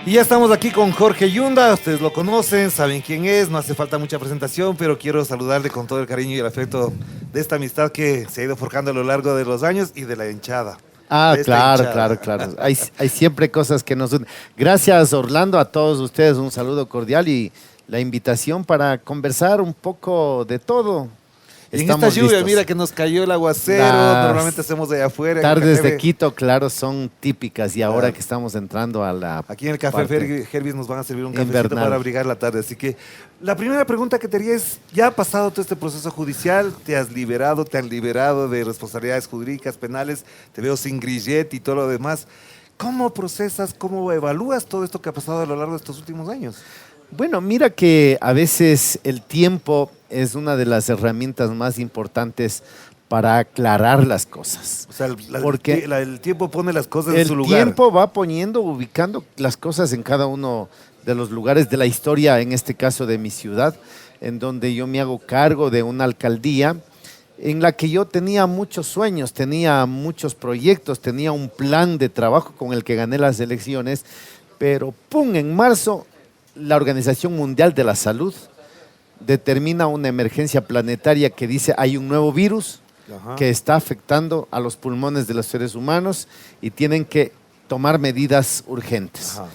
Y ya estamos aquí con Jorge Yunda, ustedes lo conocen, saben quién es, no hace falta mucha presentación, pero quiero saludarle con todo el cariño y el afecto de esta amistad que se ha ido forjando a lo largo de los años y de la hinchada. Ah, De esta claro, hinchada. claro, claro. Hay siempre cosas que nos unen. Gracias, Orlando, a todos ustedes. Un saludo cordial y la invitación para conversar un poco de todo. Y en esta Estamos lluvia, listos. mira que nos cayó el aguacero, normalmente Las hacemos de allá afuera. En el tardes de café, Quito, claro, son típicas y ahora claro. que estamos entrando a la Aquí en el Café parte Herbis nos van a servir un cafecito invernal. para abrigar la tarde. Así que la primera pregunta que te haría es, ¿ya ha pasado todo este proceso judicial? ¿Te has liberado, te han liberado de responsabilidades jurídicas, penales? Te veo sin grillete y todo lo demás. ¿Cómo procesas, cómo evalúas todo esto que ha pasado a lo largo de estos últimos años? Bueno, mira que a veces el tiempo es una de las herramientas más importantes para aclarar las cosas. O sea, Porque el tiempo pone las cosas en su el lugar. tiempo va poniendo, ubicando las cosas en cada uno de los lugares de la historia, en este caso de mi ciudad, en donde yo me hago cargo de una alcaldía en la que yo tenía muchos sueños, tenía muchos proyectos, tenía un plan de trabajo con el que gané las elecciones, pero ¡pum! En marzo, la Organización Mundial de la Salud determina una emergencia planetaria que dice hay un nuevo virus Ajá. que está afectando a los pulmones de los seres humanos y tienen que tomar medidas urgentes. Ajá.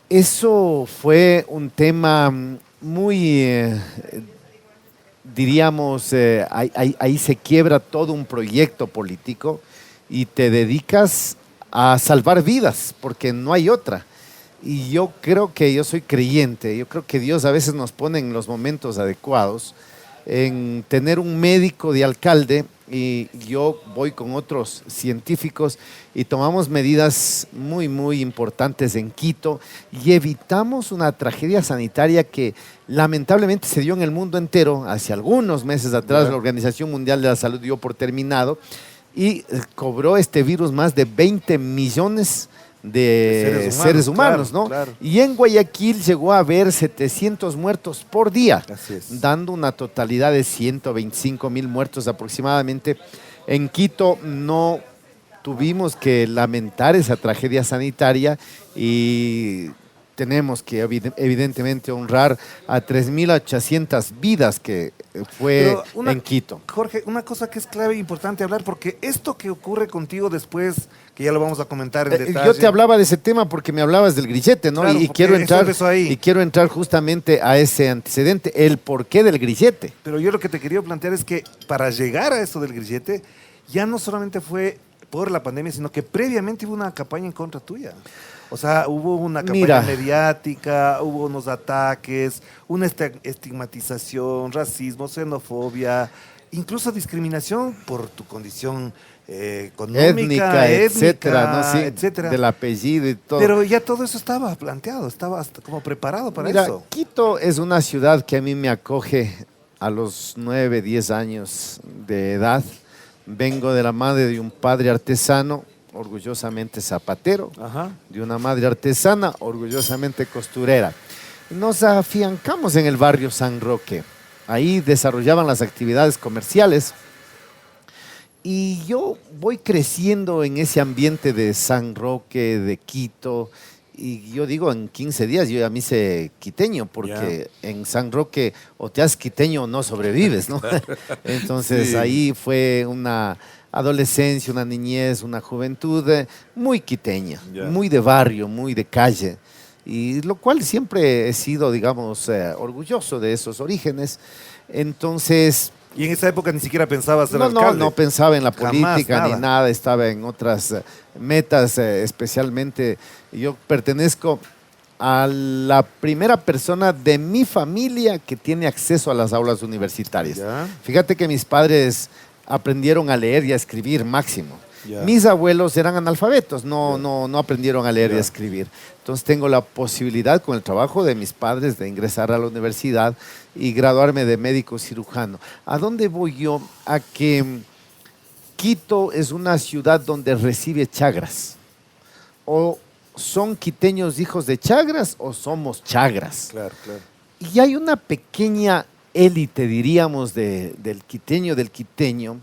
Eso fue un tema muy, diríamos, ahí se quiebra todo un proyecto político y te dedicas a salvar vidas, porque no hay otra. Y yo creo que yo soy creyente, yo creo que Dios a veces nos pone en los momentos adecuados en tener un médico de alcalde y yo voy con otros científicos y tomamos medidas muy, muy importantes en Quito y evitamos una tragedia sanitaria que lamentablemente se dio en el mundo entero. Hace algunos meses atrás Ya. la Organización Mundial de la Salud dio por terminado y cobró este virus más de 20 millones de seres humanos, claro, ¿no? claro. Y en Guayaquil llegó a haber 700 muertos por día, Así es. dando una totalidad de 125,000 muertos aproximadamente. En Quito no tuvimos que lamentar esa tragedia sanitaria y tenemos que evidentemente honrar a 3.800 vidas que fue Pero en Quito. Jorge, una cosa que es clave e importante hablar, porque esto que ocurre contigo después, que ya lo vamos a comentar en detalle. Yo te hablaba de ese tema porque me hablabas del grillete, ¿no? Claro, y porque quiero eso entrar empezó ahí. y quiero entrar justamente a ese antecedente, el porqué del grillete. Pero yo lo que te quería plantear es que para llegar a eso del grillete, ya no solamente fue por la pandemia, sino que previamente hubo una campaña en contra tuya. O sea, hubo una campaña Mira. mediática, hubo unos ataques, una estigmatización, racismo, xenofobia, incluso discriminación por tu condición económica, Étnica, etcétera, ¿no? Sí, etcétera. del apellido y todo. Pero ya todo eso estaba planteado, estaba hasta como preparado para Mira, eso. Quito es una ciudad que a mí me acoge a los 9, 10 años de edad. Vengo de la madre de un padre artesano, orgullosamente zapatero, Ajá. de una madre artesana, orgullosamente costurera. Nos afiancamos en el barrio San Roque. Ahí desarrollaban las actividades comerciales y yo voy creciendo en ese ambiente de San Roque, de Quito, y yo digo, en 15 días yo ya me hice quiteño, porque en San Roque o te haces quiteño o no sobrevives, ¿no? Entonces Sí. ahí fue una adolescencia, una niñez, una juventud muy quiteña, Ya. muy de barrio, muy de calle, y lo cual siempre he sido, digamos, orgulloso de esos orígenes. Entonces, Y en esa época ni siquiera pensabas ser no, alcalde. no pensaba en la Jamás, política nada. ni nada, estaba en otras metas, especialmente yo pertenezco a la primera persona de mi familia que tiene acceso a las aulas universitarias. Ya. Fíjate que mis padres aprendieron a leer y a escribir máximo. Ya. Mis abuelos eran analfabetos, no, Ya. no aprendieron a leer y Ya. a escribir. Entonces tengo la posibilidad con el trabajo de mis padres de ingresar a la universidad y graduarme de médico cirujano. ¿A dónde voy yo? A que Quito es una ciudad donde recibe chagras. O son quiteños hijos de chagras o somos chagras. Claro, claro. Y hay una pequeña élite, diríamos, del quiteño,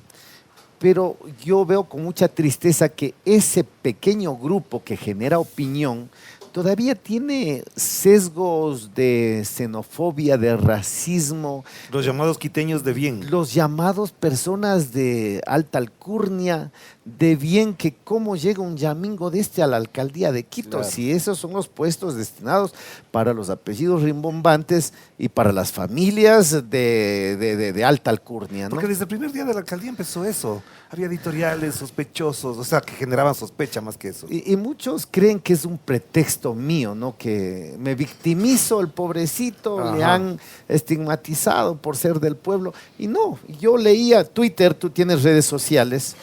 pero yo veo con mucha tristeza que ese pequeño grupo que genera opinión todavía tiene sesgos de xenofobia, de racismo. Los llamados quiteños de bien. Los llamados personas de alta alcurnia, de bien, que cómo llega un yamingo de este a la alcaldía de Quito, Claro. si esos son los puestos destinados para los apellidos rimbombantes y para las familias de alta alcurnia, ¿no? Porque desde el primer día de la alcaldía empezó eso. Había editoriales sospechosos, o sea, que generaban sospecha más que eso. Y muchos creen que es un pretexto mío, ¿no? Que me victimizo, el pobrecito, le Ajá. han estigmatizado por ser del pueblo. Y no, yo leía Twitter, tú tienes redes sociales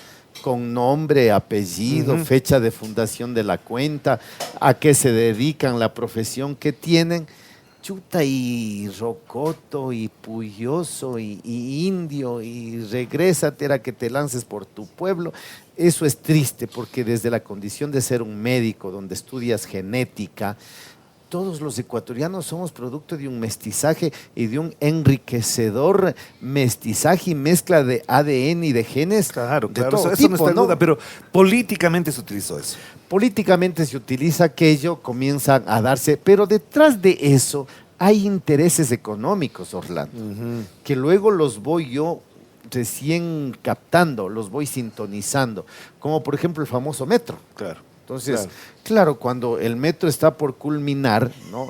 con nombre, apellido, Ujú. fecha de fundación de la cuenta, a qué se dedican, la profesión que tienen. Chuta, y rocoto, y puyoso, y indio, y regrésate a que te lances por tu pueblo. Eso es triste, porque desde la condición de ser un médico, donde estudias genética, todos los ecuatorianos somos producto de un mestizaje y de un enriquecedor mestizaje y mezcla de ADN y de genes. Claro, de claro, todo eso no tipo, está en duda, pero políticamente se utilizó eso. Políticamente se utiliza aquello, comienzan a darse, pero detrás de eso hay intereses económicos, Orlando, que luego los voy yo recién captando, los voy sintonizando, como por ejemplo el famoso metro. Claro. Entonces, Claro. claro, cuando el metro está por culminar, ¿no?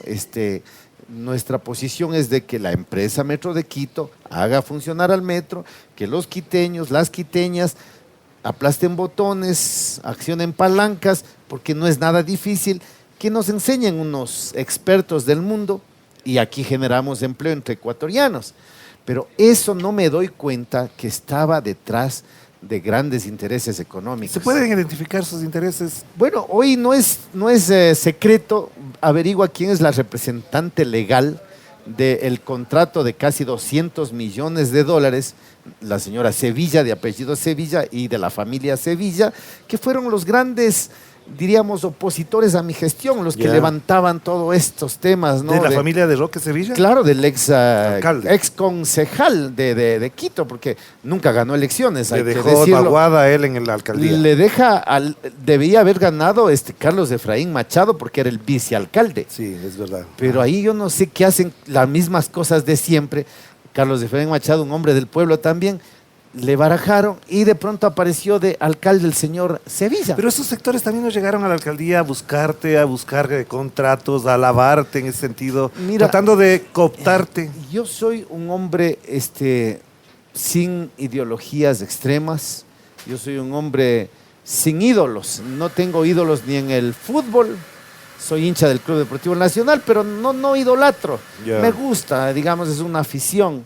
Nuestra posición es de que la empresa Metro de Quito haga funcionar al metro, que los quiteños, las quiteñas, aplasten botones, accionen palancas, porque no es nada difícil, que nos enseñen unos expertos del mundo y aquí generamos empleo entre ecuatorianos. Pero eso no me doy cuenta que estaba detrás de grandes intereses económicos. ¿Se pueden identificar sus intereses? Bueno, hoy no es secreto, averigua quién es la representante legal del contrato de casi 200 millones de dólares, la señora Sevilla, de apellido Sevilla, y de la familia Sevilla, que fueron los grandes, diríamos, opositores a mi gestión, los que Ya. levantaban todos estos temas, ¿no? ¿De la familia de Roque Sevilla? Claro, del Alcalde. ex concejal de Quito, porque nunca ganó elecciones, hay Le que dejó decirlo. vaguada a él en la alcaldía. Le debía haber ganado Carlos Efraín Machado porque era el vicealcalde. Sí, es verdad. Pero ahí yo no sé qué hacen las mismas cosas de siempre. Carlos Efraín Machado, un hombre del pueblo también, le barajaron y de pronto apareció de alcalde el señor Sevilla. Pero esos sectores también nos llegaron a la alcaldía a buscarte, a buscar contratos, a alabarte en ese sentido, Mira, tratando de cooptarte. Yo soy un hombre sin ideologías extremas, yo soy un hombre sin ídolos, no tengo ídolos ni en el fútbol, soy hincha del Club Deportivo Nacional, pero no idolatro, Ya. me gusta, digamos, es una afición.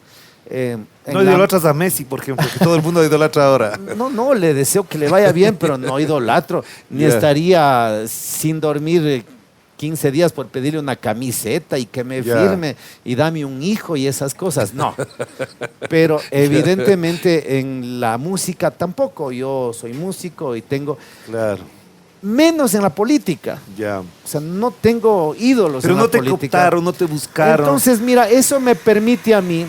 No idolatras a Messi, por ejemplo, que todo el mundo idolatra ahora. No, le deseo que le vaya bien, pero no idolatro, ni Ya. estaría sin dormir 15 días por pedirle una camiseta y que me Ya. firme y dame un hijo y esas cosas, no. Pero evidentemente en la música tampoco, yo soy músico y tengo, Claro, menos en la política, ya. o sea, no tengo ídolos Pero en no la te política. cooptaron, no te buscaron. Entonces, mira, eso me permite a mí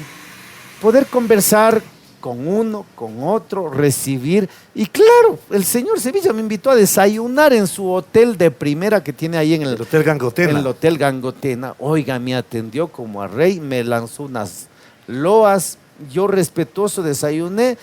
poder conversar con uno, con otro, recibir. Y claro, el señor Sevilla me invitó a desayunar en su hotel de primera que tiene ahí en el Hotel Gangotena. el Hotel Gangotena. Oiga, me atendió como a rey, me lanzó unas loas, yo respetuoso desayuné.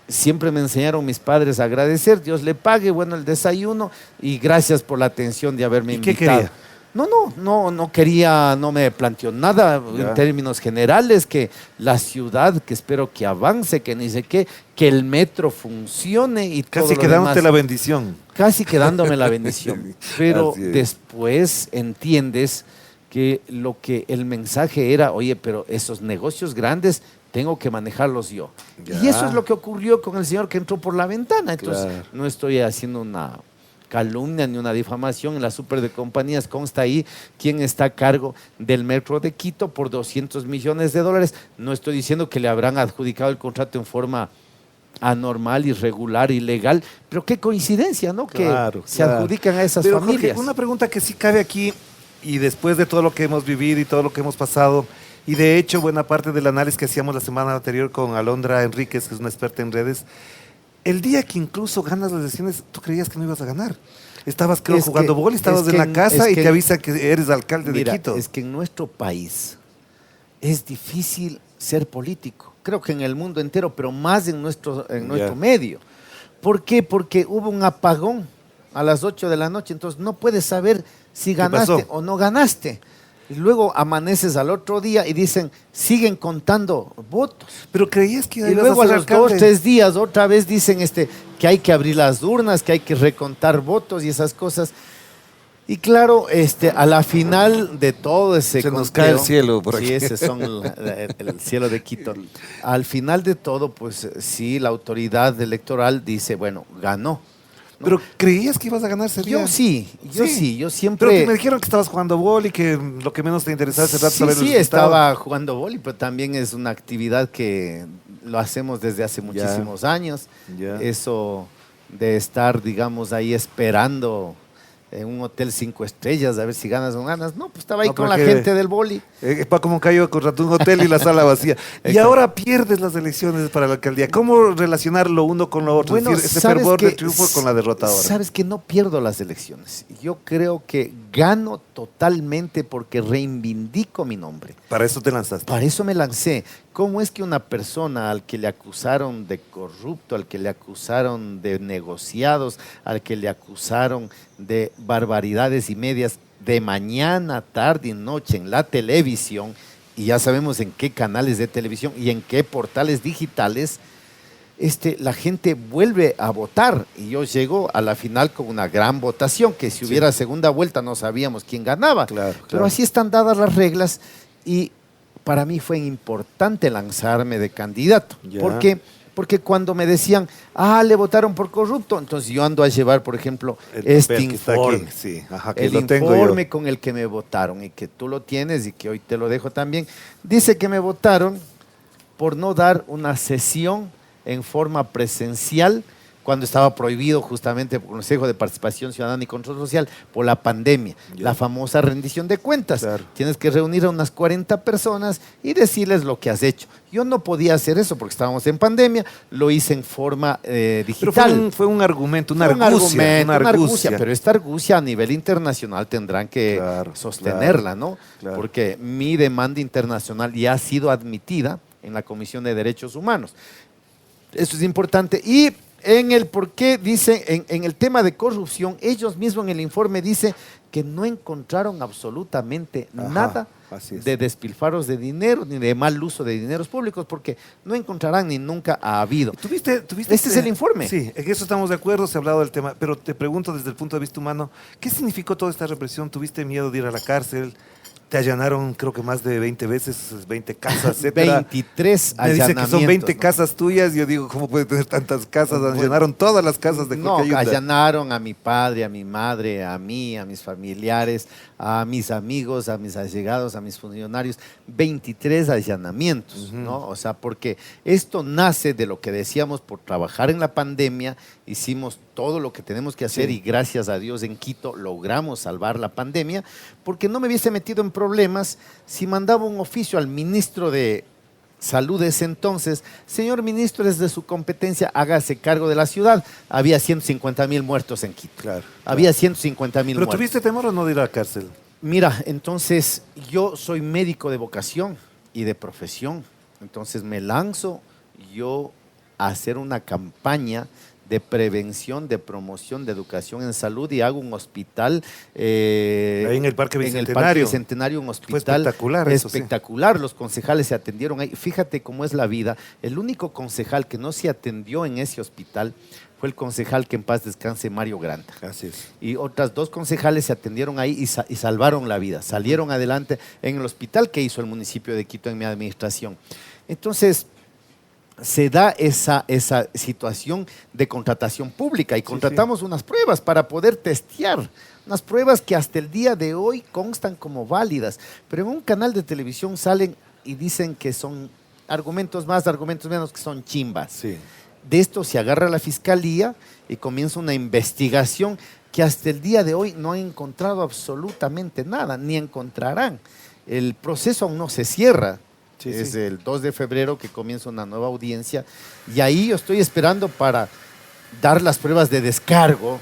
Siempre me enseñaron mis padres a agradecer, Dios le pague, bueno, el desayuno y gracias por la atención de haberme ¿Y qué invitado. quería? No quería, no me planteó nada Ya. en términos generales, que la ciudad, que espero que avance, que ni sé qué, que el metro funcione y todo Casi lo quedándote demás. la bendición. Casi quedándome la bendición. Pero Así es. después entiendes que lo que el mensaje era, oye, pero esos negocios grandes tengo que manejarlos yo. Ya. Y eso es lo que ocurrió con el señor que entró por la ventana. Entonces, Claro. no estoy haciendo una calumnia ni una difamación. En la super de compañías consta ahí quién está a cargo del Metro de Quito por 200 millones de dólares. No estoy diciendo que le habrán adjudicado el contrato en forma anormal, irregular, ilegal, pero qué coincidencia, ¿no? Claro, que se claro. adjudican a esas Pero, Jorge, familias. una pregunta que sí cabe aquí, y después de todo lo que hemos vivido y todo lo que hemos pasado, y de hecho buena parte del análisis que hacíamos la semana anterior con Alondra Enríquez, que es una experta en redes, El día que incluso ganas las elecciones, tú creías que no ibas a ganar. Estabas, creo, Es jugando que- boli, estabas es en que la en- casa es y que te en- avisa que eres alcalde Mira, de Quito. es que en nuestro país es difícil ser político. Creo que en el mundo entero, pero más en nuestro Ya. medio. ¿Por qué? Porque hubo un apagón a las 8 de la noche, entonces no puedes saber si ganaste pasó? o no ganaste. Y luego amaneces al otro día y dicen, siguen contando votos. Pero creías que Y ibas luego a ser los alcalde. 2, 3 días otra vez dicen que hay que abrir las urnas, que hay que recontar votos y esas cosas. Y claro, a la final de todo ese Se nos cae el conteo, cielo por aquí. Sí, ese son el cielo de Quito. Al final de todo, pues sí, la autoridad electoral dice, bueno, ganó. ¿no? Pero creías que ibas a ganar ese día. Yo sí, yo Pero siempre... me dijeron que estabas jugando boli, que lo que menos te interesaba ese rato Sí, saber el sí, resultado. estaba jugando vóley, pero también es una actividad que lo hacemos desde hace muchísimos años. Ya. Eso de estar, digamos, ahí esperando en un hotel 5 estrellas a ver si ganas o no ganas. No, pues estaba ahí No, con la porque- gente del vóley. Paco Moncayo contrató un hotel y la sala vacía. Y Exacto. ahora pierdes las elecciones para la alcaldía. ¿Cómo relacionar lo uno con lo otro? Bueno, es decir, ese sabes fervor de que- triunfo con la derrota ahora. Sabes que no pierdo las elecciones. Yo creo que gano totalmente porque reivindico mi nombre. Para eso te lanzaste. Para eso me lancé. ¿Cómo es que una persona al que le acusaron de corrupto, al que le acusaron de negociados, al que le acusaron de barbaridades y medias, de mañana, tarde y noche en la televisión, y ya sabemos en qué canales de televisión y en qué portales digitales, la gente vuelve a votar? Y yo llego a la final con una gran votación, que si hubiera segunda vuelta no sabíamos quién ganaba. Claro, Pero claro. así están dadas las reglas y para mí fue importante lanzarme de candidato. Ya. ¿Por qué? Porque cuando me decían, le votaron por corrupto, entonces yo ando a llevar, por ejemplo, El este papel que está aquí. informe. Sí, ajá, que El lo tengo informe yo. con el que me votaron y que tú lo tienes y que hoy te lo dejo también, dice que me votaron por no dar una sesión en forma presencial cuando estaba prohibido justamente por el Consejo de Participación Ciudadana y Control Social por la pandemia, Ya. la famosa rendición de cuentas. Claro. Tienes que reunir a unas 40 personas y decirles lo que has hecho. Yo no podía hacer eso porque estábamos en pandemia, lo hice en forma Pero digital. fue un argumento, una Fue un argucia. argumento, Una una argucia, argucia. pero esta argucia a nivel internacional tendrán que Claro, sostenerla, ¿no? claro. Porque mi demanda internacional ya ha sido admitida en la Comisión de Derechos Humanos. Eso es importante. Y en el por qué dice, en el tema de corrupción, ellos mismos en el informe dicen que no encontraron absolutamente Ajá, nada así es. de despilfarros de dinero ni de mal uso de dineros públicos, porque no encontrarán ni nunca ha habido. ¿Tuviste Este es el informe. Sí, en eso estamos de acuerdo, se ha hablado del tema, pero te pregunto desde el punto de vista humano, ¿qué significó toda esta represión? ¿Tuviste miedo de ir a la cárcel? Te allanaron, creo que más de 20 veces, 20 casas, etcétera. 23 Me dice que son 20 ¿no? casas tuyas. Yo digo, ¿cómo puede tener tantas casas? Allanaron todas las casas de No, Jorge Ayunda. allanaron a mi padre, a mi madre, a mí, a mis familiares, a mis amigos, a mis allegados, a mis funcionarios. 23 allanamientos, ¿no? O sea, porque esto nace de lo que decíamos por trabajar en la pandemia, hicimos todo lo que tenemos que hacer Sí. y gracias a Dios en Quito logramos salvar la pandemia, porque no me hubiese metido en problemas si mandaba un oficio al ministro de Salud de ese entonces: señor ministro, es de su competencia, hágase cargo de la ciudad. Había 150,000 muertos en Quito. Claro, Había 150,000 ¿Pero muertos. tuviste temor o no de ir a la cárcel? Mira, entonces yo soy médico de vocación y de profesión. Entonces me lanzo yo a hacer una campaña de prevención, de promoción, de educación en salud y hago un hospital. Ahí en el Parque En el Parque Bicentenario. Bicentenario, un Fue hospital espectacular eso, sí. espectacular. Los concejales se atendieron ahí. Fíjate cómo es la vida. El único concejal que no se atendió en ese hospital fue el concejal, que en paz descanse, Mario Granda. Así es. Y otras 2 concejales se atendieron ahí y salvaron la vida. Salieron adelante en el hospital que hizo el municipio de Quito en mi administración. Entonces, se da esa situación de contratación pública y contratamos unas pruebas para poder testear, unas pruebas que hasta el día de hoy constan como válidas, pero en un canal de televisión salen y dicen que son argumentos más, argumentos menos, que son chimbas. Sí. De esto se agarra la fiscalía y comienza una investigación que hasta el día de hoy no ha encontrado absolutamente nada, ni encontrarán. El proceso aún no se cierra. Sí, Es sí. el 2 de febrero que comienza una nueva audiencia y ahí yo estoy esperando para dar las pruebas de descargo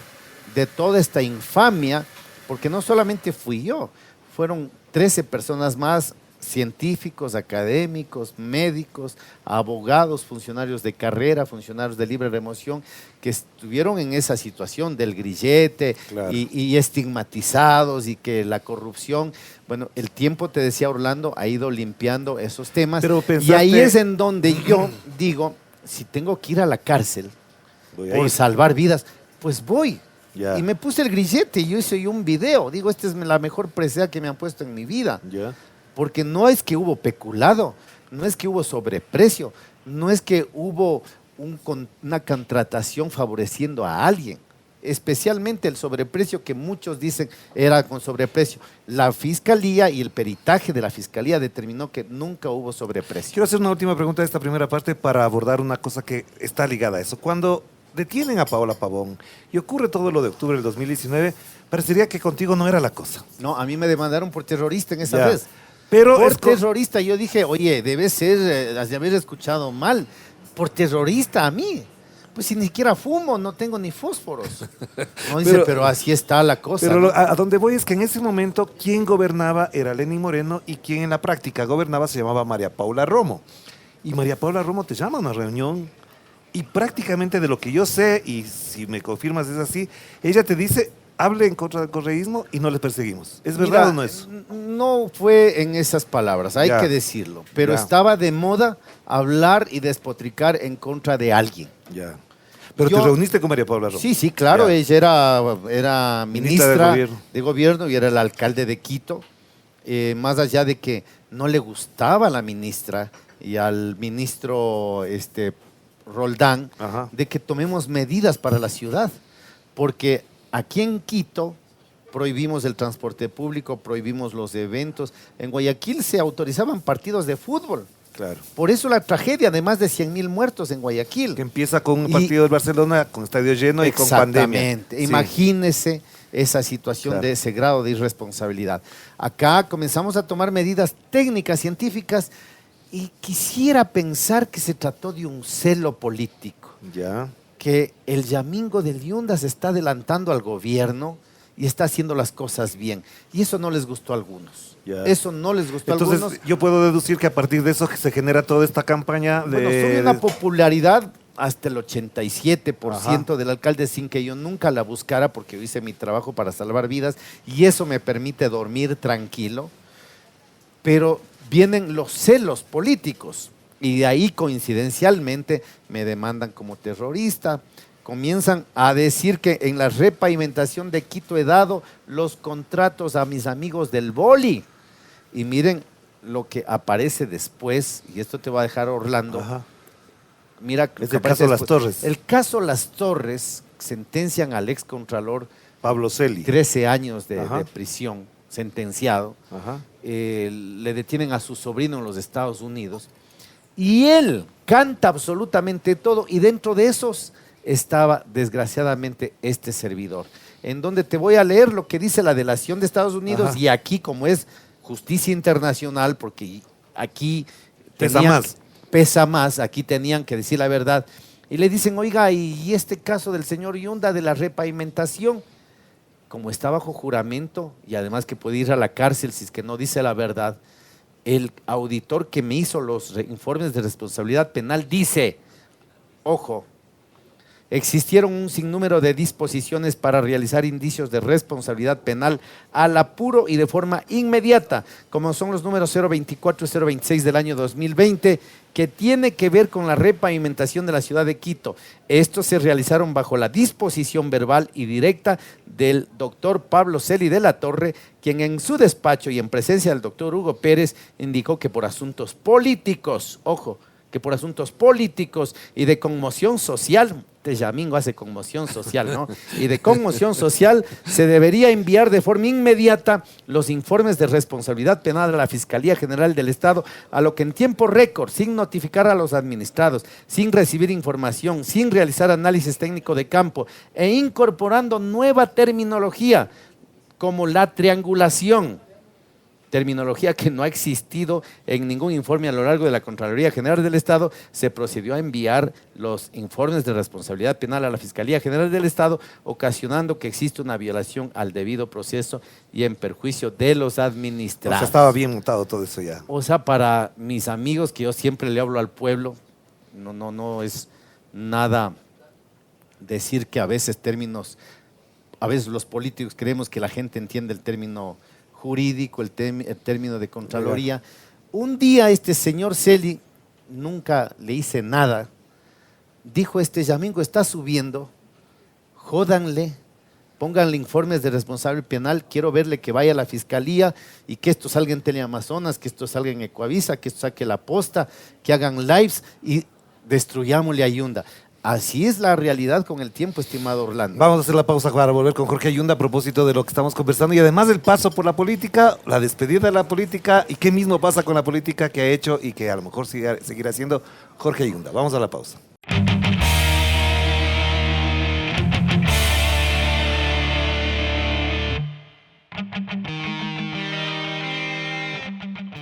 de toda esta infamia, porque no solamente fui yo, fueron 13 personas más, científicos, académicos, médicos, abogados, funcionarios de carrera, funcionarios de libre remoción, que estuvieron en esa situación del grillete Claro. y estigmatizados y que la corrupción, bueno, el tiempo, te decía Orlando, ha ido limpiando esos temas. Pero Y ahí pensaste- es en donde yo digo, si tengo que ir a la cárcel Voy a por ir. salvar vidas, pues voy. Ya. Y me puse el grillete y yo hice un video. Digo, esta es la mejor presea que me han puesto en mi vida. Ya. Porque no es que hubo peculado, no es que hubo sobreprecio, no es que hubo una contratación favoreciendo a alguien. Especialmente el sobreprecio que muchos dicen era con sobreprecio. La fiscalía y el peritaje de la fiscalía determinó que nunca hubo sobreprecio. Quiero hacer una última pregunta de esta primera parte para abordar una cosa que está ligada a eso. Cuando detienen a Paola Pavón y ocurre todo lo de octubre del 2019, parecería que contigo no era la cosa. No, a mí me demandaron por terrorista en esa Ya. vez. Pero Por es terrorista, yo dije, oye, debe ser, has de haber escuchado mal. Por terrorista a mí. Pues si ni siquiera fumo, no tengo ni fósforos. No dice, pero así está la cosa. Pero ¿no? a donde voy es que en ese momento quien gobernaba era Lenín Moreno y quien en la práctica gobernaba se llamaba María Paula Romo. Y María Paula Romo te llama a una reunión y prácticamente de lo que yo sé, y si me confirmas es así, ella te dice, hable en contra del correísmo y no les perseguimos. ¿Es verdad Mira, o no es? No fue en esas palabras, hay Ya. que decirlo. Pero Ya. estaba de moda hablar y despotricar en contra de alguien. Ya. Pero Yo- te reuniste con María Paula Romo. Sí, sí, claro, Ya. ella era Ministra ministra de de gobierno y era el alcalde de Quito. Más allá de que no le gustaba a la ministra y al ministro Roldán, Ajá. de que tomemos medidas para la ciudad, porque aquí en Quito prohibimos el transporte público, prohibimos los eventos. En Guayaquil se autorizaban partidos de fútbol. Claro. Por eso la tragedia de más de 100.000 muertos en Guayaquil. Que empieza con un Y- partido del Barcelona con estadio lleno y con pandemia. Exactamente. Sí. Imagínese esa situación Claro. de ese grado de irresponsabilidad. Acá comenzamos a tomar medidas técnicas, científicas, y quisiera pensar que se trató de un celo político, Ya. que el Yamingo del Yunda se está adelantando al gobierno y está haciendo las cosas bien. Y eso no les gustó a algunos. Ya. Eso no les gustó a Entonces, algunos. yo puedo deducir que a partir de eso se genera toda esta campaña de... Bueno, tuve una popularidad hasta el 87% del alcalde sin que yo nunca la buscara porque yo hice mi trabajo para salvar vidas y eso me permite dormir tranquilo. Pero vienen los celos políticos y de ahí coincidencialmente me demandan como terrorista. Comienzan a decir que en la repavimentación de Quito he dado los contratos a mis amigos del boli. Y miren lo que aparece después, y esto te va a dejar Orlando. Ajá. Mira, lo Es que el aparece caso Las después. Torres. El caso Las Torres sentencian al ex contralor Pablo Celi. 13 años Ajá. de prisión, sentenciado. Ajá. Le detienen a su sobrino en los Estados Unidos. Y él canta absolutamente todo. Y dentro de esos estaba, desgraciadamente, este servidor. En donde te voy a leer lo que dice la delación de Estados Unidos. Ajá. Y aquí, como es justicia internacional, porque aquí Pesa tenían- más. Pesa más, aquí tenían que decir la verdad. Y le dicen, oiga, ¿y este caso del señor Yunda de la repavimentación? Como está bajo juramento y además que puede ir a la cárcel si es que no dice la verdad, el auditor que me hizo los informes de responsabilidad penal dice, ojo, existieron un sinnúmero de disposiciones para realizar indicios de responsabilidad penal al apuro y de forma inmediata, como son los números 024 y 026 del año 2020, que tiene que ver con la repavimentación de la ciudad de Quito. Estos se realizaron bajo la disposición verbal y directa del doctor Pablo Celi de la Torre, quien en su despacho y en presencia del doctor Hugo Pérez indicó que por asuntos políticos, ojo, que por asuntos políticos y de conmoción social, Yamingo hace conmoción social, ¿no? Y de conmoción social se debería enviar de forma inmediata los informes de responsabilidad penal a la Fiscalía General del Estado, a lo que en tiempo récord, sin notificar a los administrados, sin recibir información, sin realizar análisis técnico de campo e incorporando nueva terminología como la triangulación, terminología que no ha existido en ningún informe a lo largo de la Contraloría General del Estado, se procedió a enviar los informes de responsabilidad penal a la Fiscalía General del Estado, ocasionando que existe una violación al debido proceso y en perjuicio de los administrados. O sea, estaba bien montado todo eso ya. O sea, para mis amigos, que yo siempre le hablo al pueblo, no es nada decir que a veces los políticos creemos que la gente entiende el término jurídico, el término de Contraloría. Un día este señor Celi, nunca le hice nada, dijo: Yamingo está subiendo, jódanle, pónganle informes de responsable penal, quiero verle que vaya a la fiscalía y que esto salga en Teleamazonas, que esto salga en Ecuavisa, que esto saque la posta, que hagan lives y destruyámosle a Yunda. Así es la realidad con el tiempo, estimado Orlando. Vamos a hacer la pausa para volver con Jorge Ayunda a propósito de lo que estamos conversando y además del paso por la política, la despedida de la política y qué mismo pasa con la política que ha hecho y que a lo mejor seguirá haciendo Jorge Ayunda. Vamos a la pausa.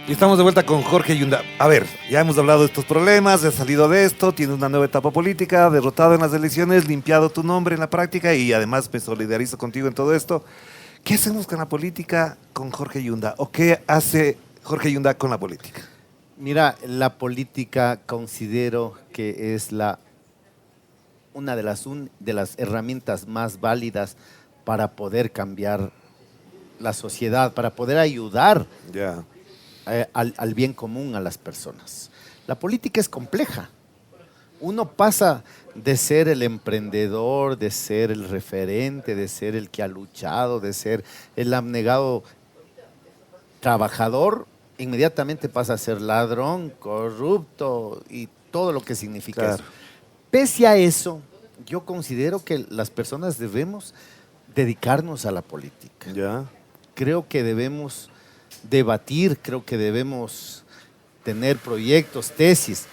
Y estamos de vuelta con Jorge Ayunda. A ver, ya hemos hablado de estos problemas, has salido de esto, tienes una nueva etapa política, derrotado en las elecciones, limpiado tu nombre en la práctica y además me solidarizo contigo en todo esto. ¿Qué hacemos con la política con Jorge Ayunda? ¿O qué hace Jorge Ayunda con la política? Mira, la política considero que es una de las herramientas más válidas para poder cambiar la sociedad, para poder ayudar al bien común a las personas. La política es compleja. Uno pasa de ser el emprendedor, de ser el referente, de ser el que ha luchado, de ser el abnegado trabajador, inmediatamente pasa a ser ladrón, corrupto y todo lo que significa eso. Pese a eso, yo considero que las personas debemos dedicarnos a la política. Creo que debemos debatir, creo que debemos tener proyectos, tesis,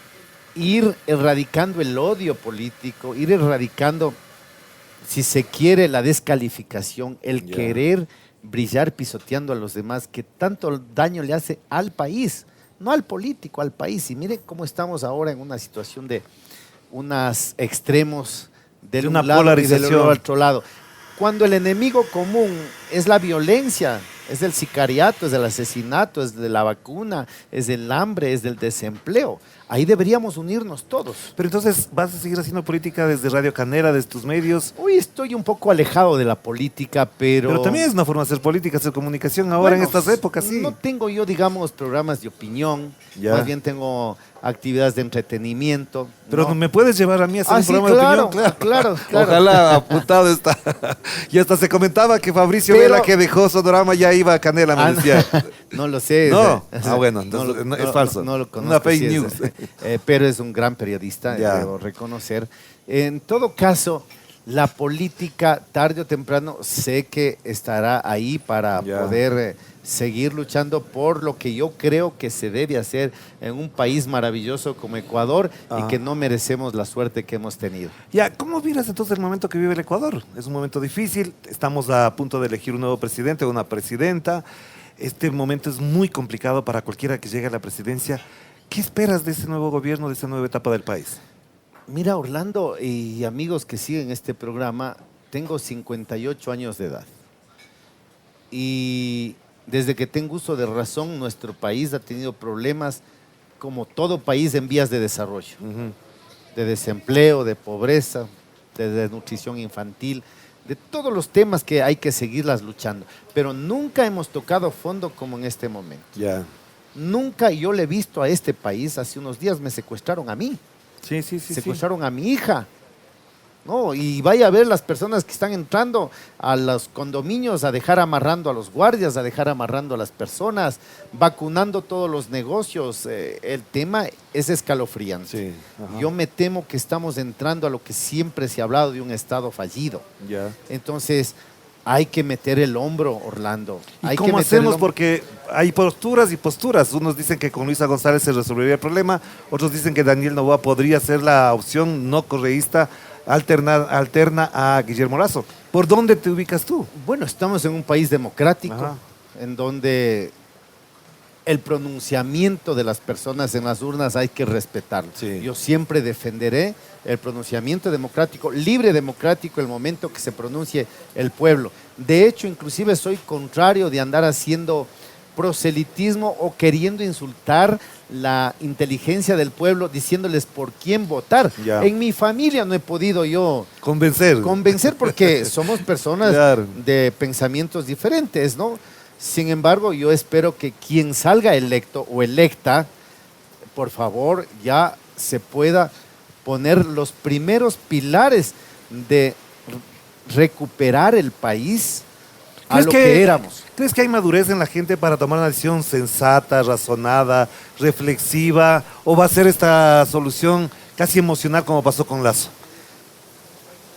ir erradicando el odio político, ir erradicando, si se quiere, la descalificación, el querer brillar pisoteando a los demás, que tanto daño le hace al país, no al político, al país. Y miren cómo estamos ahora en una situación de unos extremos de un lado y del otro lado. Cuando el enemigo común es la violencia, es del sicariato, es del asesinato, es de la vacuna, es del hambre, es del desempleo. Ahí deberíamos unirnos todos. Pero entonces, ¿vas a seguir haciendo política desde Radio Canela, desde tus medios? Hoy estoy un poco alejado de la política, pero también es una forma de hacer política, hacer comunicación ahora en estas épocas, sí. No tengo yo, digamos, programas de opinión, más bien tengo actividades de entretenimiento. Pero me puedes llevar a mí a hacer un programa de opinión, claro. Ojalá apuntado está. Y hasta se comentaba que Fabricio Vela, que dejó Sonorama, ya iba a Canela, me decía. No lo sé. No, bueno, entonces es falso. No lo conozco. Una fake news. Pero es un gran periodista, debo reconocer. En todo caso, la política, tarde o temprano, sé que estará ahí para poder seguir luchando por lo que yo creo que se debe hacer en un país maravilloso como Ecuador y que no merecemos la suerte que hemos tenido. ¿Cómo miras entonces el momento que vive el Ecuador? Es un momento difícil, estamos a punto de elegir un nuevo presidente o una presidenta. Este momento es muy complicado para cualquiera que llegue a la presidencia. ¿Qué esperas de ese nuevo gobierno, de esa nueva etapa del país? Mira, Orlando y amigos que siguen este programa, tengo 58 años de edad. Y desde que tengo uso de razón, nuestro país ha tenido problemas como todo país en vías de desarrollo, de desempleo, de pobreza, de desnutrición infantil, de todos los temas que hay que seguirlas luchando. Pero nunca hemos tocado fondo como en este momento. Nunca yo le he visto a este país. Hace unos días me secuestraron a mí. Secuestraron a mi hija. No, y vaya a ver las personas que están entrando a los condominios a dejar amarrando a los guardias, a dejar amarrando a las personas, vacunando todos los negocios. El tema es escalofriante. Yo me temo que estamos entrando a lo que siempre se ha hablado de un Estado fallido. Entonces, hay que meter el hombro, Orlando. ¿Y cómo hacemos? Porque hay posturas y posturas. Unos dicen que con Luisa González se resolvería el problema, otros dicen que Daniel Noboa podría ser la opción no correísta alterna a Guillermo Lasso. ¿Por dónde te ubicas tú? Bueno, estamos en un país democrático, en donde el pronunciamiento de las personas en las urnas hay que respetarlo. Sí. Yo siempre defenderé el pronunciamiento democrático, libre democrático, el momento que se pronuncie el pueblo. De hecho, inclusive soy contrario de andar haciendo proselitismo o queriendo insultar la inteligencia del pueblo, diciéndoles por quién votar. Ya. En mi familia no he podido yo Convencer. porque somos personas Claro. de pensamientos diferentes, ¿no? Sin embargo, yo espero que quien salga electo o electa, por favor, ya se pueda poner los primeros pilares de recuperar el país a lo que éramos. ¿Crees que hay madurez en la gente para tomar una decisión sensata, razonada, reflexiva? ¿O va a ser esta solución casi emocional como pasó con Lazo?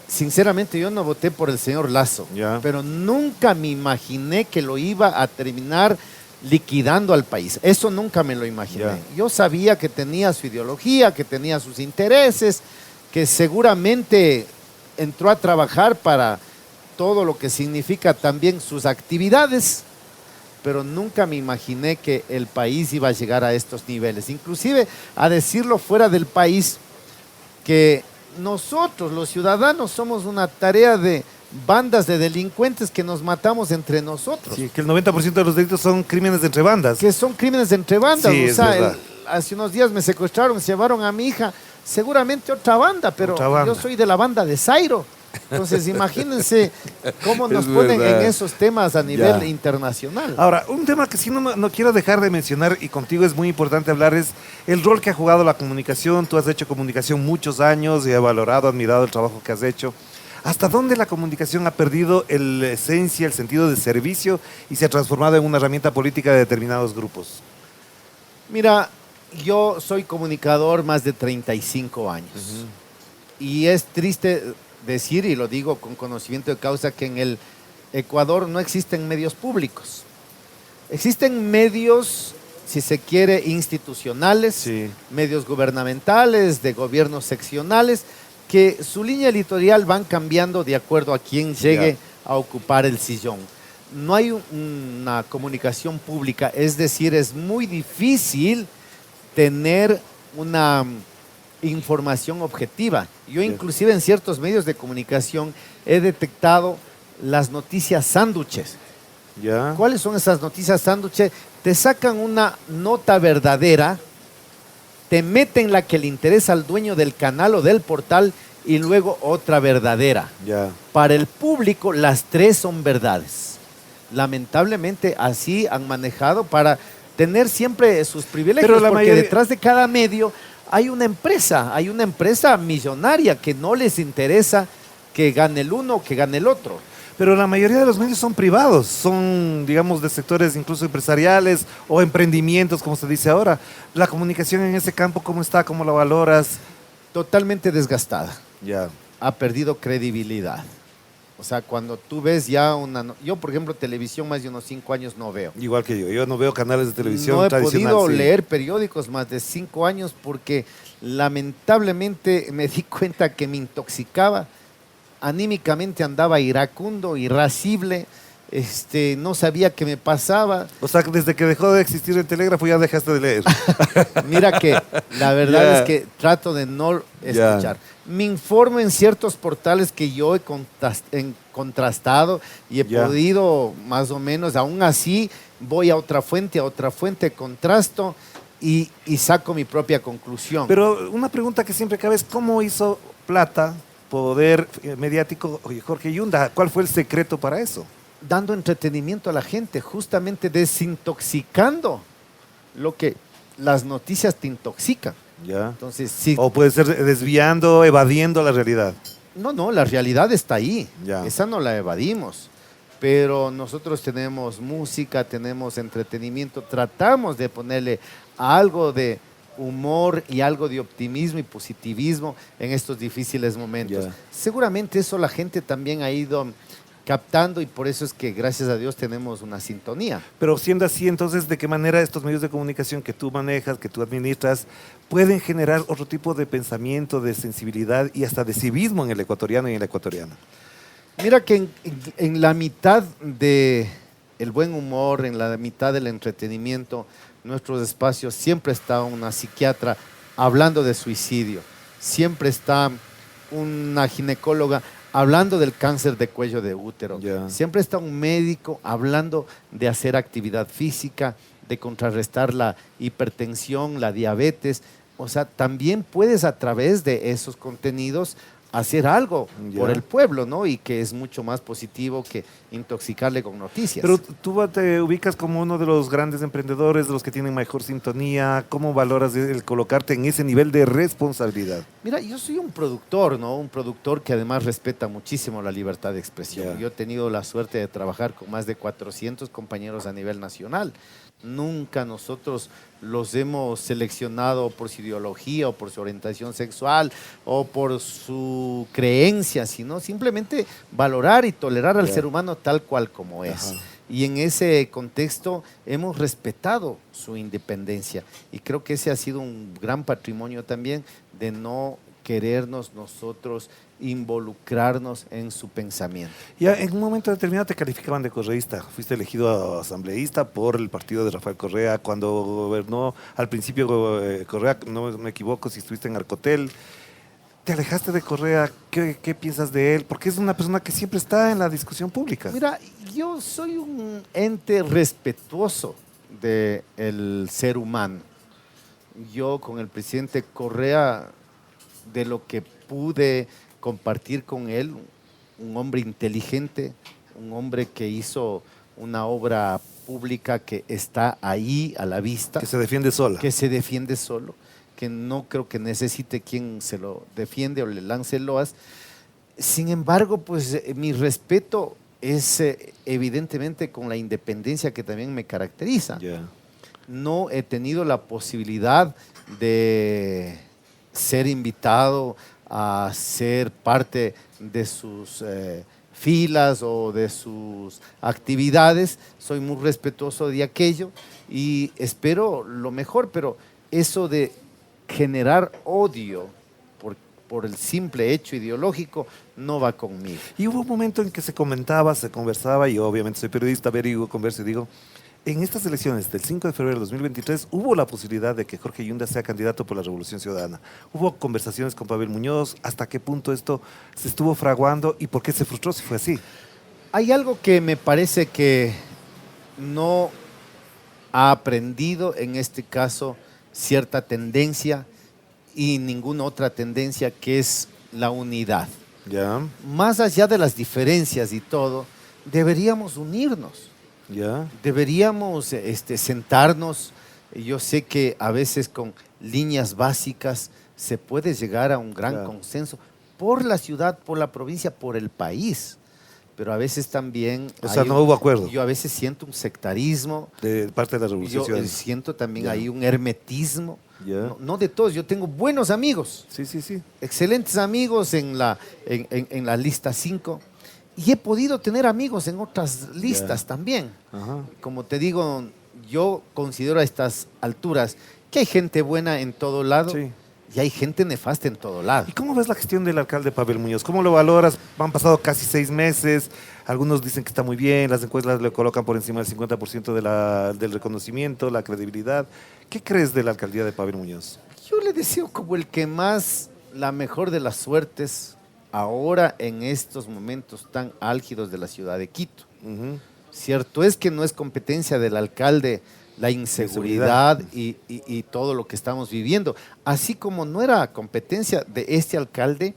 Sinceramente, yo no voté por el señor Lazo, Ya. pero nunca me imaginé que lo iba a terminar liquidando al país. Eso nunca me lo imaginé. Ya. Yo sabía que tenía su ideología, que tenía sus intereses, que seguramente entró a trabajar para todo lo que significa también sus actividades, pero nunca me imaginé que el país iba a llegar a estos niveles. Inclusive a decirlo fuera del país, que nosotros, los ciudadanos, somos una tarea de bandas de delincuentes que nos matamos entre nosotros. Sí, que el 90% de los delitos son crímenes de entre bandas. Que son crímenes de entre bandas. Sí, O es sea, verdad. hace unos días me secuestraron, se llevaron a mi hija, seguramente otra banda, pero Otra banda. yo soy de la banda de Zairo. Entonces, imagínense cómo nos Es ponen verdad. en esos temas a nivel Ya. internacional. Ahora, un tema que sí no quiero dejar de mencionar y contigo es muy importante hablar es el rol que ha jugado la comunicación. Tú has hecho comunicación muchos años y he valorado, admirado el trabajo que has hecho. ¿Hasta dónde la comunicación ha perdido la esencia, el sentido de servicio y se ha transformado en una herramienta política de determinados grupos? Mira, yo soy comunicador más de 35 años. Y es triste decir, y lo digo con conocimiento de causa, que en el Ecuador no existen medios públicos. Existen medios, si se quiere, institucionales, Sí. medios gubernamentales, de gobiernos seccionales, que su línea editorial van cambiando de acuerdo a quién llegue a ocupar el sillón. No hay una comunicación pública, es decir, es muy difícil tener una información objetiva. Yo inclusive en ciertos medios de comunicación he detectado las noticias sándwiches. ¿Ya? ¿Cuáles son esas noticias sándwiches? Te sacan una nota verdadera, te meten la que le interesa al dueño del canal o del portal y luego otra verdadera. Ya. Para el público las tres son verdades. Lamentablemente así han manejado para tener siempre sus privilegios, Pero la porque mayoría- detrás de cada medio hay una empresa millonaria que no les interesa que gane el uno o que gane el otro. Pero la mayoría de los medios son privados, son, digamos, de sectores incluso empresariales o emprendimientos, como se dice ahora. La comunicación en ese campo, ¿cómo está? ¿Cómo la valoras? Totalmente desgastada, Ya. ha perdido credibilidad. O sea, cuando tú ves ya yo, por ejemplo, televisión más de unos 5 años no veo. Igual que yo no veo canales de televisión No he tradicional. podido sí. leer periódicos más de 5 años porque lamentablemente me di cuenta que me intoxicaba. Anímicamente andaba iracundo, irascible, no sabía qué me pasaba. O sea, que desde que dejó de existir el telégrafo ya dejaste de leer. Mira que la verdad Ya. es que trato de no Ya. escuchar. Me informo en ciertos portales que yo he contrastado y he Ya. podido más o menos, aún así voy a otra fuente, contrasto y saco mi propia conclusión. Pero una pregunta que siempre cabe es, ¿cómo hizo plata, poder mediático Jorge Yunda? ¿Cuál fue el secreto para eso? Dando entretenimiento a la gente, justamente desintoxicando lo que las noticias te intoxican. Ya. Entonces, sí, O puede ser desviando, evadiendo la realidad. no, la realidad está ahí. Ya. Esa no la evadimos. Pero nosotros tenemos música, tenemos entretenimiento, tratamos de ponerle algo de humor y algo de optimismo y positivismo en estos difíciles momentos. Ya. Seguramente eso la gente también ha ido captando y por eso es que gracias a Dios tenemos una sintonía. Pero siendo así, entonces, ¿de qué manera estos medios de comunicación que tú manejas, que tú administras, pueden generar otro tipo de pensamiento, de sensibilidad y hasta de civismo en el ecuatoriano y en la ecuatoriana? Mira que en la mitad de el buen humor, en la mitad del entretenimiento, nuestros espacios siempre está una psiquiatra hablando de suicidio, siempre está una ginecóloga hablando del cáncer de cuello de útero, siempre está un médico hablando de hacer actividad física, de contrarrestar la hipertensión, la diabetes. O sea, también puedes a través de esos contenidos hacer algo por el pueblo, ¿no? Y que es mucho más positivo que intoxicarle con noticias. Pero tú te ubicas como uno de los grandes emprendedores, de los que tienen mejor sintonía. ¿Cómo valoras el colocarte en ese nivel de responsabilidad? Mira, yo soy un productor, ¿no? Un productor que además respeta muchísimo la libertad de expresión. Yo he tenido la suerte de trabajar con más de 400 compañeros a nivel nacional. Nunca nosotros los hemos seleccionado por su ideología o por su orientación sexual o por su creencia, sino simplemente valorar y tolerar al ser humano tal cual como es. Y en ese contexto hemos respetado su independencia y creo que ese ha sido un gran patrimonio también de no querernos nosotros involucrarnos en su pensamiento. Ya en un momento determinado te calificaban de correísta, fuiste elegido asambleísta por el partido de Rafael Correa, cuando gobernó al principio Correa, no me equivoco, si estuviste en Arcotel, te alejaste de Correa, ¿qué piensas de él? Porque es una persona que siempre está en la discusión pública. Mira, yo soy un ente respetuoso del ser humano. Yo con el presidente Correa, de lo que pude compartir con él, un hombre inteligente, un hombre que hizo una obra pública que está ahí a la vista. Que se defiende sola. Que se defiende solo, que no creo que necesite quien se lo defiende o le lance loas. Sin embargo, pues mi respeto es evidentemente con la independencia que también me caracteriza. No he tenido la posibilidad de ser invitado a ser parte de sus filas o de sus actividades. Soy muy respetuoso de aquello y espero lo mejor, pero eso de generar odio por el simple hecho ideológico no va conmigo. Y hubo un momento en que se comentaba, se conversaba, y yo obviamente soy periodista, averiguo, converso y digo, en estas elecciones del 5 de febrero de 2023 hubo la posibilidad de que Jorge Yunda sea candidato por la Revolución Ciudadana. Hubo conversaciones con Pavel Muñoz, hasta qué punto esto se estuvo fraguando y por qué se frustró si fue así. Hay algo que me parece que no ha aprendido en este caso cierta tendencia y ninguna otra tendencia, que es la unidad. Más allá de las diferencias y todo, deberíamos unirnos. Deberíamos sentarnos. Yo sé que a veces con líneas básicas se puede llegar a un gran consenso por la ciudad, por la provincia, por el país. Pero a veces también... O sea, no hubo acuerdo. Yo a veces siento un sectarismo. De parte de la Revolución Ciudadana. Yo siento también ahí un hermetismo. No de todos, yo tengo buenos amigos. Sí. Excelentes amigos en la lista 5. Y he podido tener amigos en otras listas también. Como te digo, yo considero a estas alturas que hay gente buena en todo lado y hay gente nefasta en todo lado. ¿Y cómo ves la gestión del alcalde Pavel Muñoz? ¿Cómo lo valoras? Han pasado casi 6 meses, algunos dicen que está muy bien, las encuestas le colocan por encima del 50% del reconocimiento, la credibilidad. ¿Qué crees de la alcaldía de Pavel Muñoz? Yo le deseo como el que más, la mejor de las suertes ahora en estos momentos tan álgidos de la ciudad de Quito. Cierto es que no es competencia del alcalde la inseguridad y todo lo que estamos viviendo, así como no era competencia de este alcalde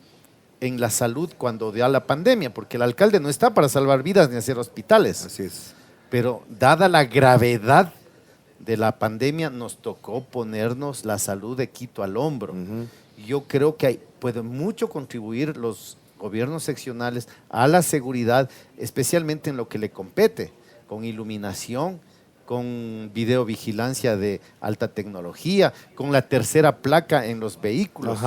en la salud cuando dio la pandemia, porque el alcalde no está para salvar vidas ni hacer hospitales. Así es. Pero dada la gravedad de la pandemia, nos tocó ponernos la salud de Quito al hombro. Yo creo que pueden mucho contribuir los gobiernos seccionales a la seguridad, especialmente en lo que le compete, con iluminación, con videovigilancia de alta tecnología, con la tercera placa en los vehículos.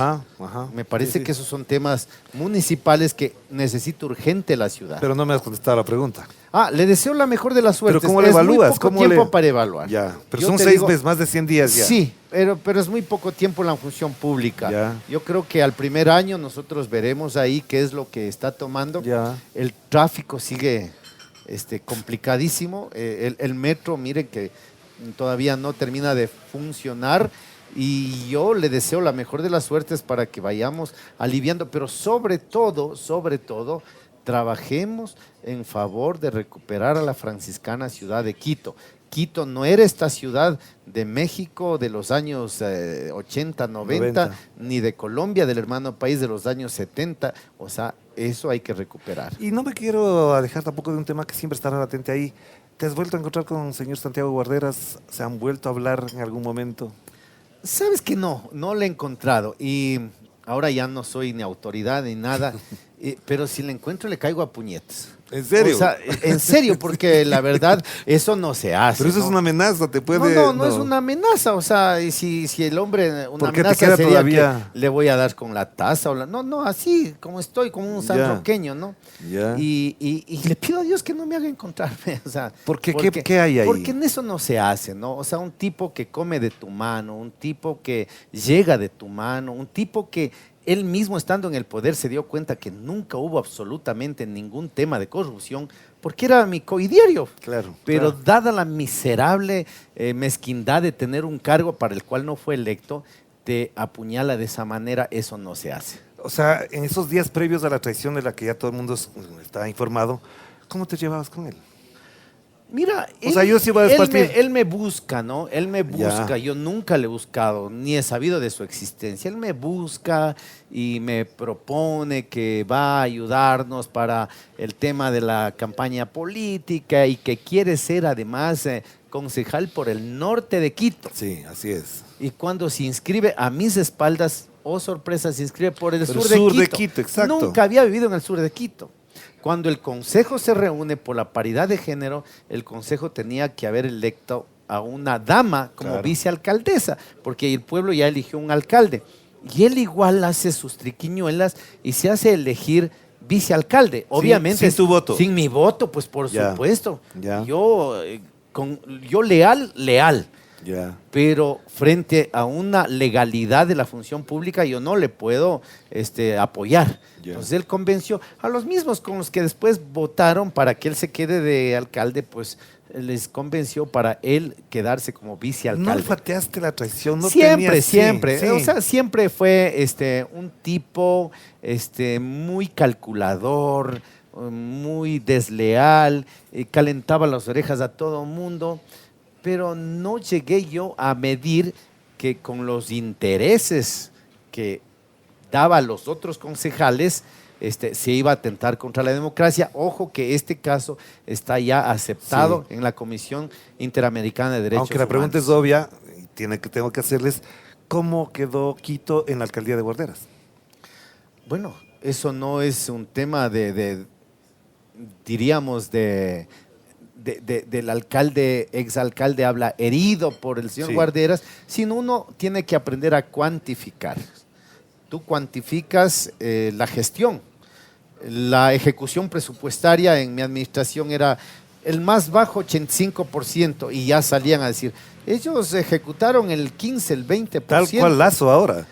Me parece que esos son temas municipales que necesita urgente la ciudad. Pero no me has contestado la pregunta. Le deseo la mejor de las suertes. ¿Pero cómo le evalúas? Es muy poco tiempo para evaluar. Pero son 6 meses, más de 100 días ya. Sí, pero es muy poco tiempo en la función pública. Yo creo que al primer año nosotros veremos ahí qué es lo que está tomando. El tráfico sigue complicadísimo. El metro, miren que todavía no termina de funcionar y yo le deseo la mejor de las suertes para que vayamos aliviando, pero sobre todo, trabajemos en favor de recuperar a la franciscana ciudad de Quito. Quito no era esta ciudad de México de los años 80, 90, ni de Colombia, del hermano país de los años 70. O sea, eso hay que recuperar. Y no me quiero alejar tampoco de un tema que siempre estará latente ahí. ¿Te has vuelto a encontrar con el señor Santiago Guarderas? ¿Se han vuelto a hablar en algún momento? Sabes que no le he encontrado. Y ahora ya no soy ni autoridad ni nada, pero si le encuentro le caigo a puñetes. ¿En serio? O sea, en serio, porque la verdad, eso no se hace. Pero eso ¿no? es una amenaza, te puede... No es una amenaza. O sea, y si el hombre, una ¿Por qué te amenaza queda sería todavía? que le voy a dar con la taza. No, así como estoy, como un sanroqueño, ¿no? Ya. Y le pido a Dios que no me haga encontrarme. O sea, ¿Por qué? ¿Qué hay ahí? Porque en eso no se hace, ¿no? O sea, un tipo que come de tu mano, un tipo que llega de tu mano, un tipo que él mismo estando en el poder se dio cuenta que nunca hubo absolutamente ningún tema de corrupción, porque era mi coidiario. Claro. Pero claro. dada la miserable mezquindad de tener un cargo para el cual no fue electo, te apuñala de esa manera, eso no se hace. O sea, en esos días previos a la traición de la que ya todo el mundo está informado, ¿cómo te llevabas con él? Mira, o sea, yo sí voy a despartir. Él me busca, ¿no? Él me busca, Ya. yo nunca le he buscado, ni he sabido de su existencia. Él me busca y me propone que va a ayudarnos para el tema de la campaña política y que quiere ser además concejal por el norte de Quito. Sí, así es. Y cuando se inscribe a mis espaldas, oh sorpresa, se inscribe por el Pero sur de Quito, exacto. Nunca había vivido en el sur de Quito. Cuando el consejo se reúne por la paridad de género, el consejo tenía que haber electo a una dama como Claro. vicealcaldesa, porque el pueblo ya eligió un alcalde. Y él igual hace sus triquiñuelas y se hace elegir vicealcalde. Obviamente. Sin tu voto. Sin mi voto, pues por Ya. supuesto. Ya. Yo leal. Ya. Pero frente a una legalidad de la función pública yo no le puedo apoyar. Ya. Entonces él convenció a los mismos con los que después votaron para que él se quede de alcalde, pues les convenció para él quedarse como No vicealcalde. olfateaste la traición, no Siempre. Sí. O sea, siempre fue un tipo muy calculador, muy desleal, calentaba las orejas a todo mundo, pero no llegué yo a medir que con los intereses que daba a los otros concejales se iba a atentar contra la democracia. Ojo que este caso está ya aceptado en la Comisión Interamericana de Derechos Aunque la pregunta Humanos. es obvia, y tengo que hacerles, ¿cómo quedó Quito en la alcaldía de Guarderas? Bueno, eso no es un tema diríamos, del alcalde, exalcalde habla herido por el señor Sí. Guarderas, sino uno tiene que aprender a cuantificar. Tú cuantificas la gestión. La ejecución presupuestaria en mi administración era el más bajo 85% y ya salían a decir, ellos ejecutaron el 15, el 20%. Tal cual Lazo ahora.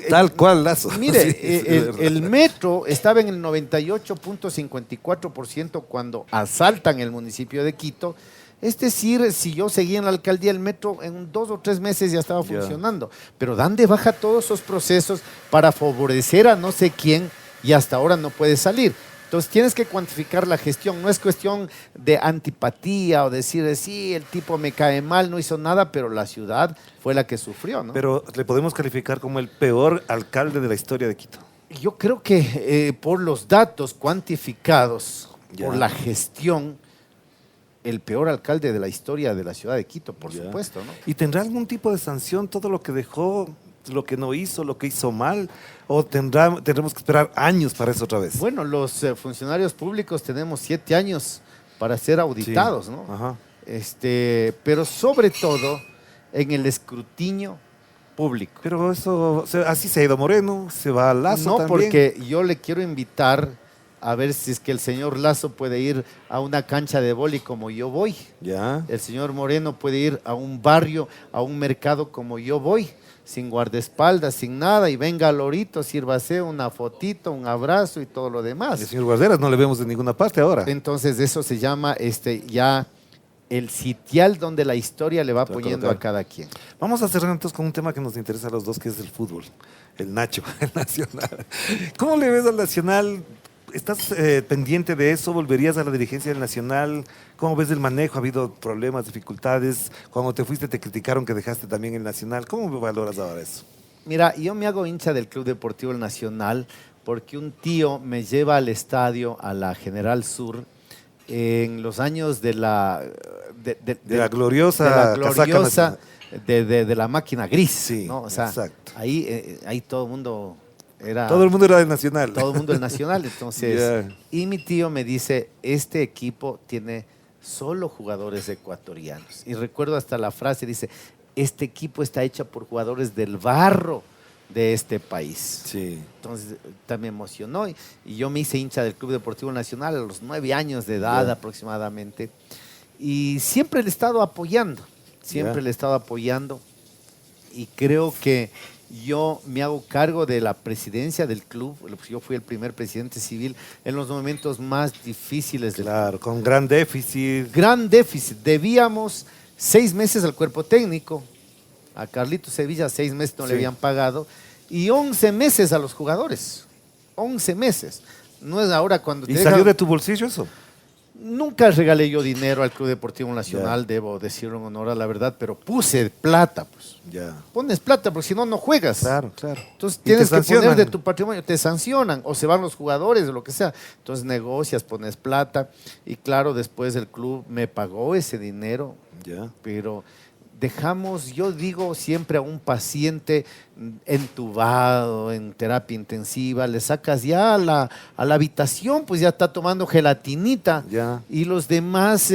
Tal cual Lazo. Mire, Sí, es verdad. el metro estaba en el 98.54% cuando asaltan el municipio de Quito. Es decir, si yo seguía en la alcaldía, el metro en 2 o 3 meses ya estaba Ya. funcionando. Pero dan de baja todos esos procesos para favorecer a no sé quién y hasta ahora no puede salir. Entonces tienes que cuantificar la gestión. No es cuestión de antipatía o decir, sí, el tipo me cae mal, no hizo nada, pero la ciudad fue la que sufrió, ¿no? Pero le podemos calificar como el peor alcalde de la historia de Quito. Yo creo que por los datos cuantificados, Ya. por la gestión, el peor alcalde de la historia de la ciudad de Quito, por Ya. supuesto, ¿no? ¿Y tendrá algún tipo de sanción todo lo que dejó, lo que no hizo, lo que hizo mal? ¿O tendremos que esperar años para eso otra vez? Bueno, los funcionarios públicos tenemos 7 años para ser auditados, Sí. ¿no? Ajá. Pero sobre todo en el escrutinio público. Pero eso, así se ha ido Moreno, se va a Lazo No, también. porque yo le quiero invitar a ver si es que el señor Lazo puede ir a una cancha de vóley como yo voy. Ya. El señor Moreno puede ir a un barrio, a un mercado como yo voy, sin guardaespaldas, sin nada, y venga al Lorito, sírvase una fotito, un abrazo y todo lo El demás. señor Guarderas no le vemos en ninguna parte ahora. Entonces eso se llama ya el sitial donde la historia le va Te va a poniendo colocar. a cada quien. Vamos a cerrar entonces con un tema que nos interesa a los dos, que es el fútbol. El Nacho, el Nacional. ¿Cómo le ves al Nacional? ¿Estás pendiente de eso? ¿Volverías a la dirigencia del Nacional? ¿Cómo ves el manejo? ¿Ha habido problemas, dificultades? Cuando te fuiste te criticaron que dejaste también el Nacional. ¿Cómo valoras ahora eso? Mira, yo me hago hincha del Club Deportivo El Nacional porque un tío me lleva al estadio, a la General Sur, en los años de la... De la gloriosa, de la casaca gloriosa nacional. de la máquina gris, Sí, ¿no? O sea, exacto. ahí todo el mundo era... Todo el mundo era del Nacional. Todo el mundo el Nacional, entonces... Ya. Y mi tío me dice, este equipo tiene solo jugadores ecuatorianos. Y recuerdo hasta la frase, dice, este equipo está hecho por jugadores del barro de este país. Sí. Entonces también me emocionó y yo me hice hincha del Club Deportivo Nacional a los 9 años de edad Ya. aproximadamente. Y siempre le he estado apoyando, siempre Ya. le he estado apoyando. Y creo que yo me hago cargo de la presidencia del club. Yo fui el primer presidente civil en los momentos más difíciles del Claro, con gran déficit. gran déficit. Debíamos 6 meses al cuerpo técnico. A Carlitos Sevilla 6 meses no Sí. le habían pagado. Y 11 meses a los jugadores. 11 meses. No es ahora cuando ¿Y te salió dejan- de tu bolsillo eso? Nunca regalé yo dinero al Club Deportivo Nacional, debo decirlo en honor a la verdad, pero puse plata, pues. Ya. Pones plata porque si no, no juegas. Claro, claro. Entonces Y tienes te que poner sancionan. de tu patrimonio, te sancionan o se van los jugadores o lo que sea. Entonces negocias, pones plata y claro, después el club me pagó ese dinero, Ya. pero dejamos, yo digo siempre a un paciente entubado, en terapia intensiva, le sacas ya a la habitación, pues ya está tomando gelatinita Ya. y los demás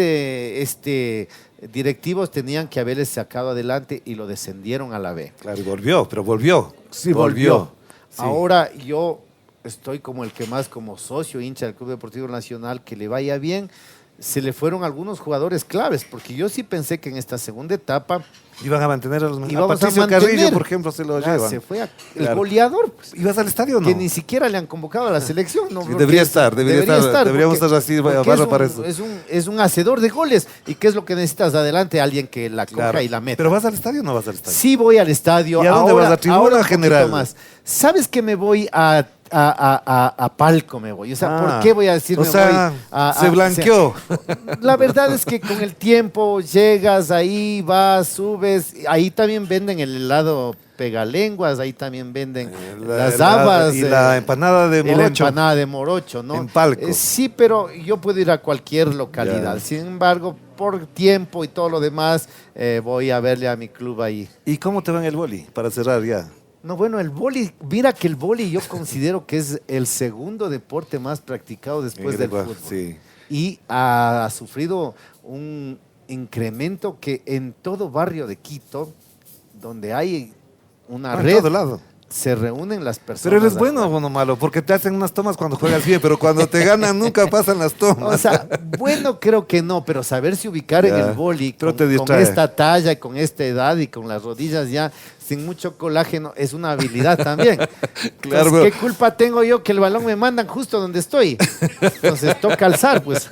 directivos tenían que haberles sacado adelante y lo descendieron a la B. Claro, y volvió, pero volvió. Sí, volvió. Sí. Ahora yo estoy como el que más, como socio, hincha del Club Deportivo Nacional, que le vaya bien. Se le fueron algunos jugadores claves, porque yo sí pensé que en esta segunda etapa Iban a mantener a los a íbamos a Patricio mantener. Carrillo, por ejemplo, se lo Ya llevan. se fue el Claro. goleador, pues, ¿Ibas al estadio o no? que ni siquiera le han convocado a la selección. ¿No? Sí, Porque debería estar. Deberíamos porque- estar así, porque barra es para un- eso. es un hacedor de goles. ¿Y qué es lo que necesitas? Adelante, alguien que la coja Claro. y la meta. ¿Pero vas al estadio o no vas al estadio? Sí voy al estadio. ¿Y a dónde ahora, vas? ¿A tribuna ahora o un poquito general? más. ¿Sabes que me voy a palco me voy? O sea, ¿por qué voy a decir O me sea, voy a se blanqueó. La verdad es que con el tiempo llegas ahí, vas, subes. Ahí también venden el helado pegalenguas, ahí también venden las habas. Y la empanada de y la morocho. empanada de morocho, ¿no? En palco. Sí, pero yo puedo ir a cualquier localidad. Ya. Sin embargo, por tiempo y todo lo demás, voy a verle a mi club ahí. ¿Y cómo te va en el boli? Para cerrar ya. No, bueno, el boli, mira que el boli yo considero que es el segundo deporte más practicado después del fútbol. Sí. Y ha sufrido un incremento que en todo barrio de Quito, donde hay una En red, todo lado. se reúnen las personas. Pero eres a bueno o jugar. no malo, porque te hacen unas tomas cuando juegas bien, pero cuando te ganan nunca pasan las tomas. O sea, bueno creo que no, pero saberse ubicar en Ya, el boli pero con, te con distrae. esta talla y con esta edad y con las rodillas ya sin mucho colágeno es una habilidad también. Claro, Entonces, pero- ¿qué culpa tengo yo que el balón me mandan justo donde estoy? Entonces toca alzar, pues.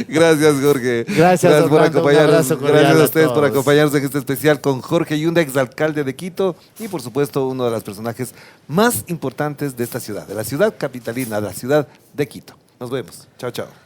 Gracias, Jorge. Gracias, por Orlando. Un acompañarnos. abrazo cordial Gracias a a ustedes por todos. acompañarnos en este especial con Jorge Yunda, exalcalde de Quito y, por supuesto, uno de los personajes más importantes de esta ciudad, de la ciudad capitalina, de la ciudad de Quito. Nos vemos. Chao, chao.